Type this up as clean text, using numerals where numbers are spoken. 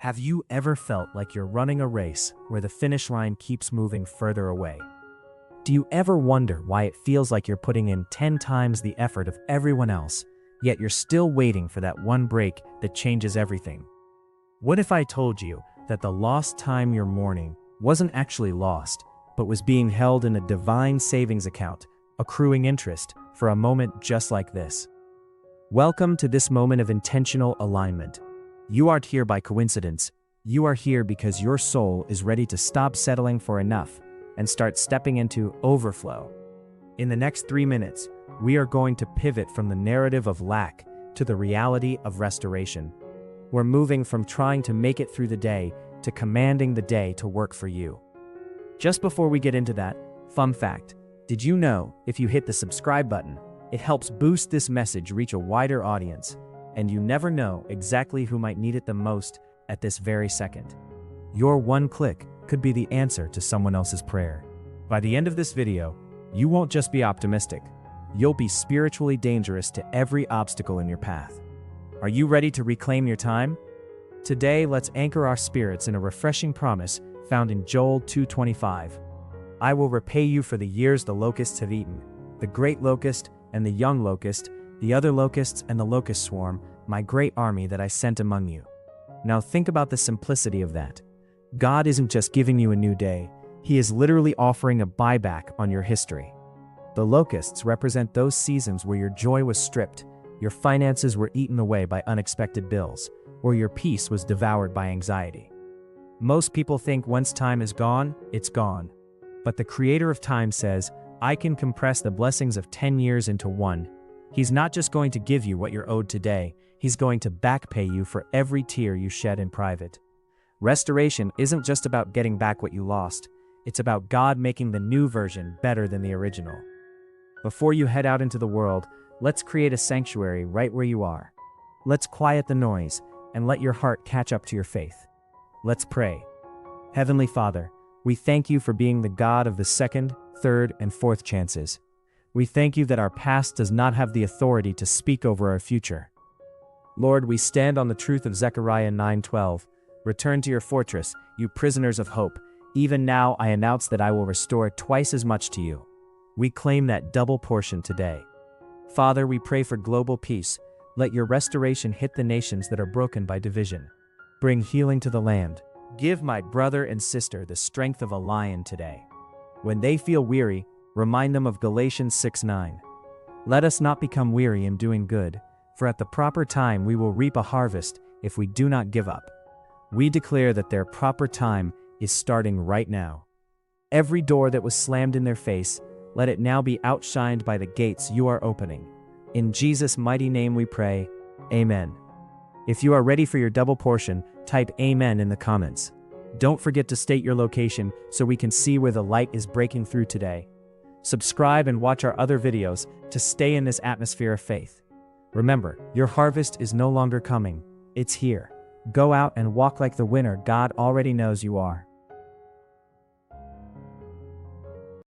Have you ever felt like you're running a race where the finish line keeps moving further away? Do you ever wonder why it feels like you're putting in 10 times the effort of everyone else, yet you're still waiting for that one break that changes everything? What if I told you that the lost time you're mourning wasn't actually lost, but was being held in a divine savings account, accruing interest for a moment just like this? Welcome to this moment of intentional alignment. You aren't here by coincidence. You are here because your soul is ready to stop settling for enough and start stepping into overflow. In the next 3 minutes, we are going to pivot from the narrative of lack to the reality of restoration. We're moving from trying to make it through the day to commanding the day to work for you. Just before we get into that, fun fact, did you know if you hit the subscribe button, it helps boost this message reach a wider audience, and you never know exactly who might need it the most at this very second. Your one click could be the answer to someone else's prayer. By the end of this video, you won't just be optimistic, you'll be spiritually dangerous to every obstacle in your path. Are you ready to reclaim your time? Today, let's anchor our spirits in a refreshing promise found in Joel 2:25. I will repay you for the years the locusts have eaten, the great locust and the young locust, the other locusts and the locust swarm, my great army that I sent among you. Now think about the simplicity of that. God isn't just giving you a new day, He is literally offering a buyback on your history. The locusts represent those seasons where your joy was stripped, your finances were eaten away by unexpected bills, or your peace was devoured by anxiety. Most people think once time is gone, it's gone. But the Creator of time says, I can compress the blessings of 10 years into one. He's not just going to give you what you're owed today, He's going to back pay you for every tear you shed in private. Restoration isn't just about getting back what you lost, it's about God making the new version better than the original. Before you head out into the world, let's create a sanctuary right where you are. Let's quiet the noise and let your heart catch up to your faith. Let's pray. Heavenly Father, we thank you for being the God of the second, third, and fourth chances. We thank you that our past does not have the authority to speak over our future. Lord, we stand on the truth of Zechariah 9:12. Return to your fortress, you prisoners of hope. Even now I announce that I will restore twice as much to you. We claim that double portion today. Father, we pray for global peace. Let your restoration hit the nations that are broken by division. Bring healing to the land. Give my brother and sister the strength of a lion today. When they feel weary, remind them of Galatians 6:9. Let us not become weary in doing good, for at the proper time we will reap a harvest if we do not give up. We declare that their proper time is starting right now. Every door that was slammed in their face, let it now be outshined by the gates you are opening. In Jesus' mighty name we pray, Amen. If you are ready for your double portion, type Amen in the comments. Don't forget to state your location so we can see where the light is breaking through today. Subscribe and watch our other videos to stay in this atmosphere of faith. Remember, your harvest is no longer coming, it's here. Go out and walk like the winner God already knows you are.